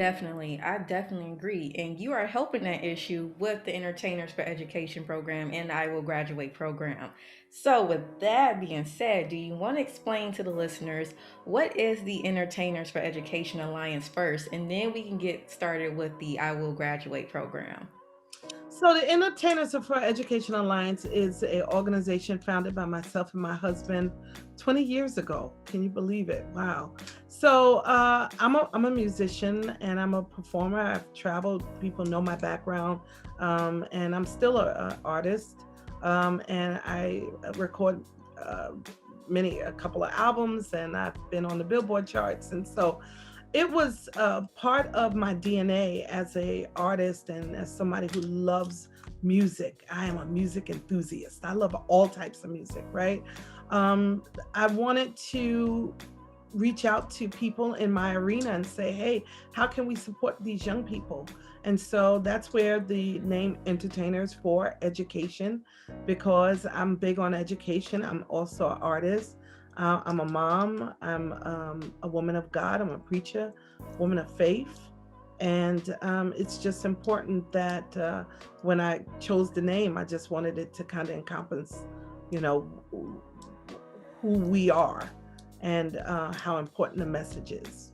I definitely agree. And you are helping that issue with the Entertainers for Education program and I Will Graduate program. So, with that being said, do you want to explain to the listeners what is the Entertainers for Education Alliance first, and then we can get started with the I Will Graduate program? So the Entertainers for Education Alliance is an organization founded by myself and my husband 20 years ago. Can you believe it? Wow. So I'm a musician and I'm a performer. I've traveled. People know my background, and I'm still a artist. And I record uh, a couple of albums, and I've been on the Billboard charts. And so it was part of my DNA as a artist and as somebody who loves music. I am a music enthusiast. I love all types of music, right? I wanted to reach out to people in my arena and say, hey, how can we support these young people? And so that's where the name Entertainers for Education, because I'm big on education. I'm also an artist. I'm a mom. I'm a woman of God. I'm a preacher, woman of faith. And it's just important that when I chose the name, I just wanted it to kind of encompass, you know, who we are and how important the message is.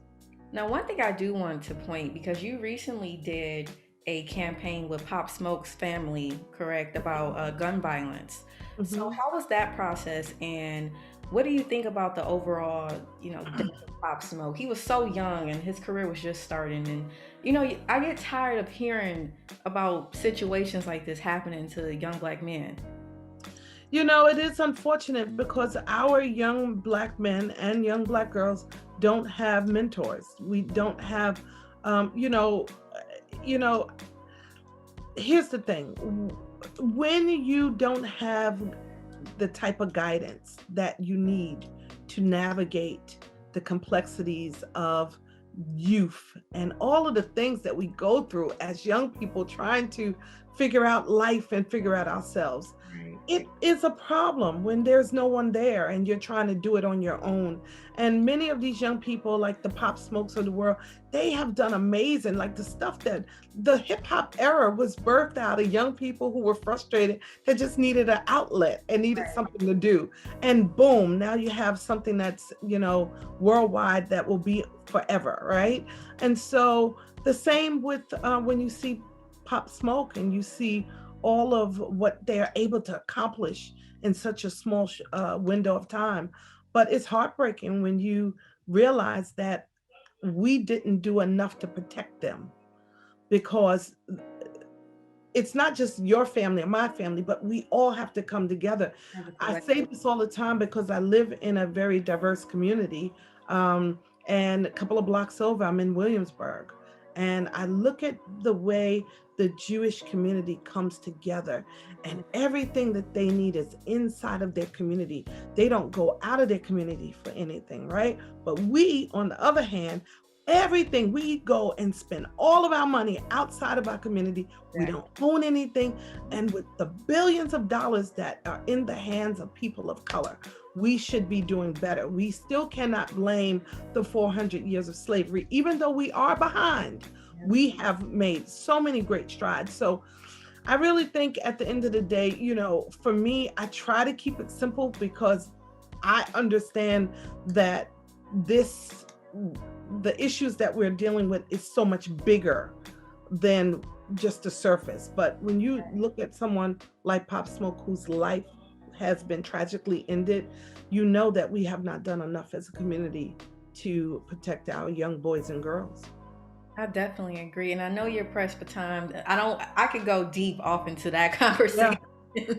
Now, one thing I do want to point, because you recently did a campaign with Pop Smoke's family, correct, about gun violence. So, Mhm. how was that process, and what do you think about the overall, death of Pop Smoke? He was so young, and his career was just starting, and I get tired of hearing about situations like this happening to young black men. It is unfortunate because our young black men and young black girls don't have mentors. We don't have, um, you know, you know, here's the thing. When you don't have the type of guidance that you need to navigate the complexities of youth and all of the things that we go through as young people trying to figure out life and figure out ourselves, Right. it is a problem when there's no one there and you're trying to do it on your own. And many of these young people, like the Pop Smokes of the world, they have done amazing. Like the stuff that the hip hop era was birthed out of young people who were frustrated, that just needed an outlet and needed something to do. And boom, now you have something that's, worldwide, that will be forever, right? And so the same with when you see Pop Smoke and you see all of what they are able to accomplish in such a small window of time. But it's heartbreaking when you realize that we didn't do enough to protect them, because it's not just your family or my family, but we all have to come together. As a I say collective. this all the time because I live in a very diverse community. Um, and a couple of blocks over, I'm in Williamsburg. And I look at the way the Jewish community comes together, and everything that they need is inside of their community. They don't go out of their community for anything, right? But we, on the other hand, everything, we go and spend all of our money outside of our community. We Right. don't own anything. And with the billions of dollars that are in the hands of people of color, we should be doing better. We still cannot blame the 400 years of slavery, even though we are behind. We have made so many great strides. So I really think at the end of the day, for me, I try to keep it simple because I understand that this the issues that we're dealing with is so much bigger than just the surface. But when you look at someone like Pop Smoke, whose life has been tragically ended, you know that we have not done enough as a community to protect our young boys and girls. I definitely agree, and I know you're pressed for time. I could go deep off into that Yeah, conversation.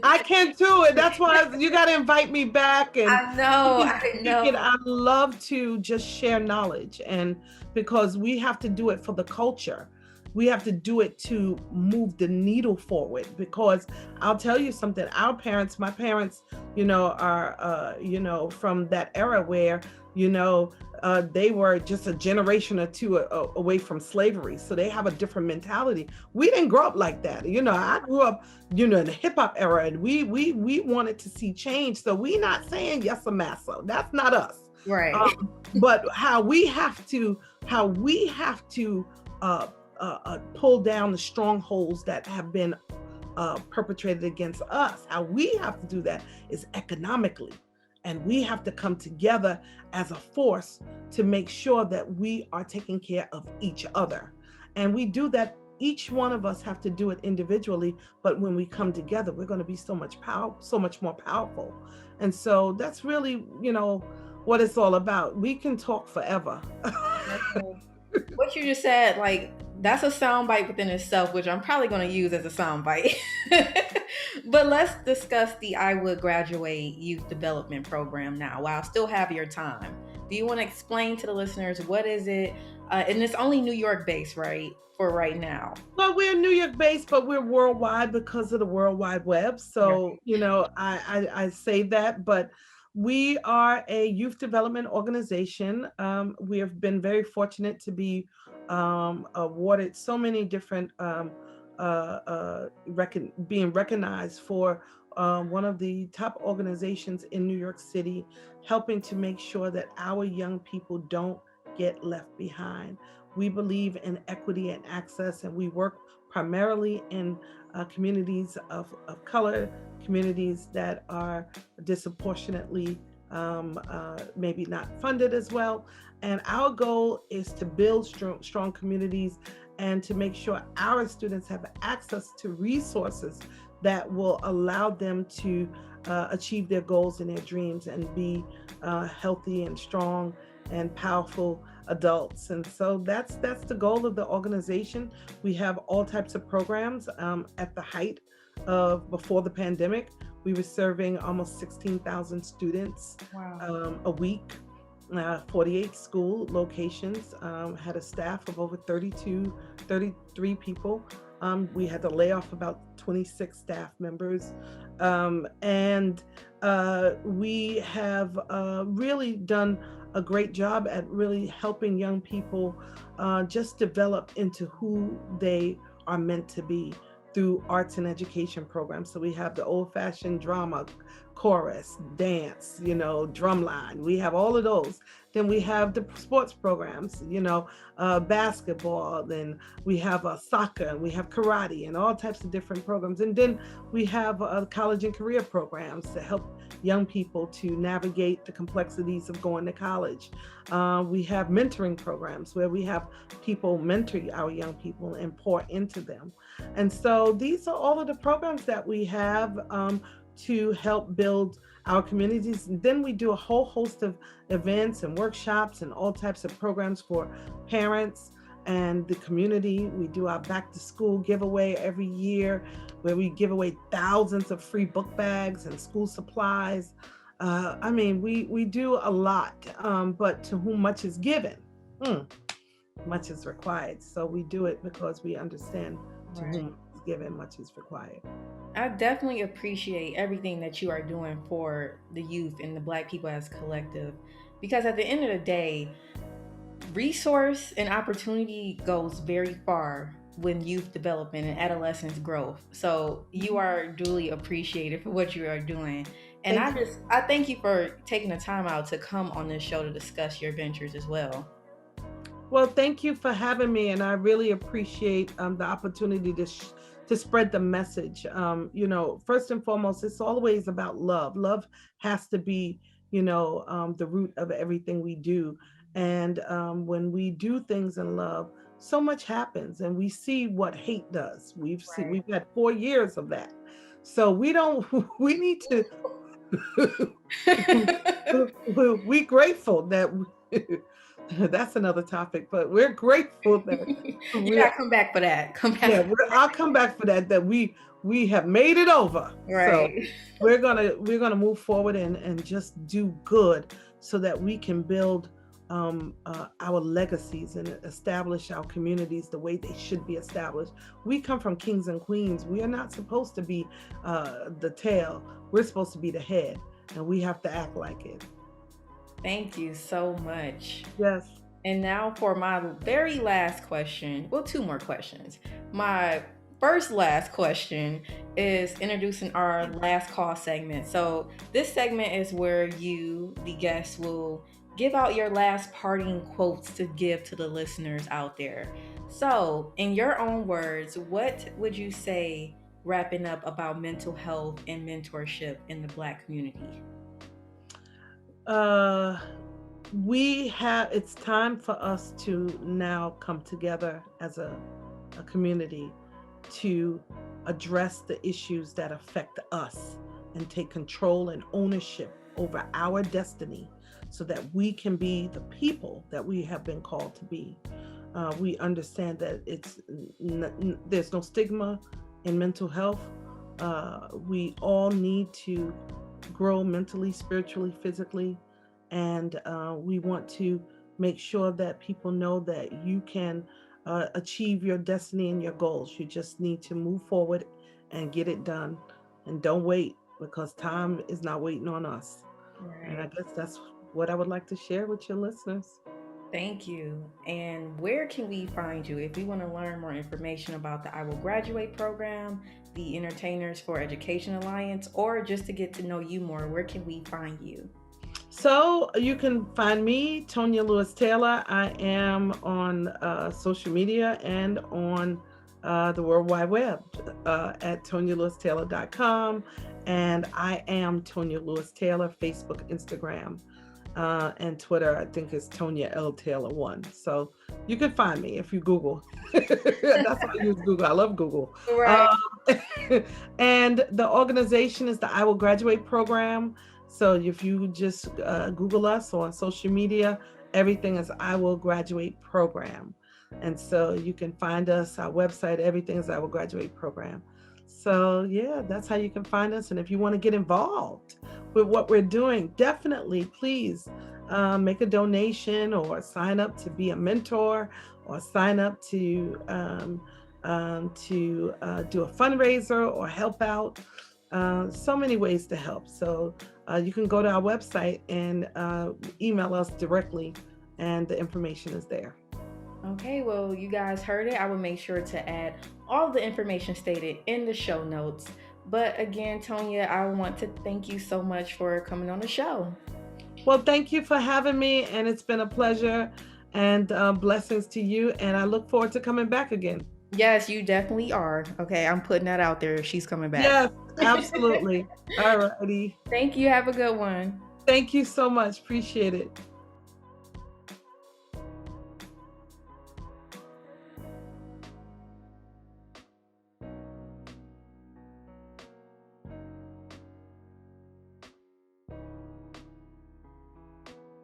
I can't do it. That's why you got to invite me back and I we know, can I speak it. know. I love to just share knowledge, and because we have to do it for the culture. We have to do it to move the needle forward, because I'll tell you something, my parents, are from that era where, you know, they were just a generation or two away from slavery. So they have a different mentality. We didn't grow up like that. I grew up, in the hip hop era, and we wanted to see change. So we not saying yes, a massa. That's not us. Right. But how we have to pull down the strongholds that have been perpetrated against us. How we have to do that is economically. And we have to come together as a force to make sure that we are taking care of each other. And we do that. Each one of us have to do it individually, but when we come together, we're going to be so much more powerful. And so that's really, what it's all about. We can talk forever. What you just said, like, that's a soundbite within itself, which I'm probably going to use as a soundbite. But let's discuss the I Would Graduate Youth Development Program now, while I still have your time. Do you want to explain to the listeners what is it? And it's only New York based, right? For right now. Well, we're New York based, but we're worldwide because of the World Wide Web. So, I say that, but we are a youth development organization. We have been very fortunate to be awarded so many different being recognized for one of the top organizations in New York City, helping to make sure that our young people don't get left behind. We believe in equity and access, and we work primarily in communities of color, communities that are disproportionately maybe not funded as well. And our goal is to build strong communities and to make sure our students have access to resources that will allow them to achieve their goals and their dreams and be healthy and strong and powerful adults. And so that's the goal of the organization. We have all types of programs. At the height of before the pandemic, we were serving almost 16,000 students. Wow. A week. 48 school locations, had a staff of over 33 people. We had to lay off about 26 staff members. And we have really done a great job at really helping young people just develop into who they are meant to be through arts and education programs. So we have the old-fashioned drama, chorus, dance, drumline. We have all of those. Then we have the sports programs, basketball. Then we have soccer, and we have karate, and all types of different programs. And then we have college and career programs to help young people to navigate the complexities of going to college. We have mentoring programs where we have people mentor our young people and pour into them. And so these are all of the programs that we have to help build our communities. And then we do a whole host of events and workshops and all types of programs for parents and the community. We do our back to school giveaway every year, where we give away thousands of free book bags and school supplies. We do a lot, but to whom much is given, much is required. So we do it because we understand to whom is given, much is required. I definitely appreciate everything that you are doing for the youth and the Black people as collective, because at the end of the day, resource and opportunity goes very far when youth development and adolescence growth. So you are duly appreciated for what you are doing. And I thank you for taking the time out to come on this show to discuss your ventures as well. Well, thank you for having me, and I really appreciate the opportunity to spread the message. First and foremost, it's always about love. Love has to be, the root of everything we do. And when we do things in love, so much happens, and we see what hate does. We've had 4 years of that. So we need to, we're grateful that that's another topic, but we're grateful that you gotta come back for that. I'll come back for that we have made it over. Right. So we're gonna move forward and just do good so that we can build our legacies and establish our communities the way they should be established. We come from kings and queens. We are not supposed to be the tail. We're supposed to be the head, and we have to act like it. Thank you so much. Yes. And now for my very last question. Well, 2 more questions. My last question is introducing our last call segment. So this segment is where you, the guest, will give out your last parting quotes to give to the listeners out there. So, in your own words, what would you say wrapping up about mental health and mentorship in the Black community? Uh, it's time for us to now come together as a community to address the issues that affect us and take control and ownership over our destiny so that we can be the people that we have been called to be. We understand that there's no stigma in mental health. We all need to grow mentally, spiritually, physically, and we want to make sure that people know that you can achieve your destiny and your goals. You just need to move forward and get it done, and don't wait, because time is not waiting on us. And I Right. guess that's what I would like to share with your listeners. Thank you. And where can we find you if we want to learn more information about the I Will Graduate program, the Entertainers for Education Alliance, or just to get to know you more? Where can we find you? So you can find me, Tonya Lewis-Taylor. I am on social media and on the World Wide Web at TonyaLewisTaylor.com. And I am Tonya Lewis-Taylor, Facebook, Instagram, and Twitter. I think it's Tonya L. Taylor 1. So you can find me if you Google. That's why I use Google. I love Google. Right. Um, and the organization is the I Will Graduate program. So if you just Google us on social media, everything is I Will Graduate program. And so you can find us, our website, everything is I Will Graduate program. So yeah, that's how you can find us. And if you want to get involved with what we're doing, definitely please make a donation or sign up to be a mentor or sign up to do a fundraiser or help out. So many ways to help. So you can go to our website and email us directly, and the information is there. Okay, well, you guys heard it. I will make sure to add all the information stated in the show notes. But again, Tonya, I want to thank you so much for coming on the show. Well, thank you for having me, and it's been a pleasure, and blessings to you. And I look forward to coming back again. Yes, you definitely are. Okay, I'm putting that out there. She's coming back. Yes, absolutely. All righty. Thank you. Have a good one. Thank you so much. Appreciate it.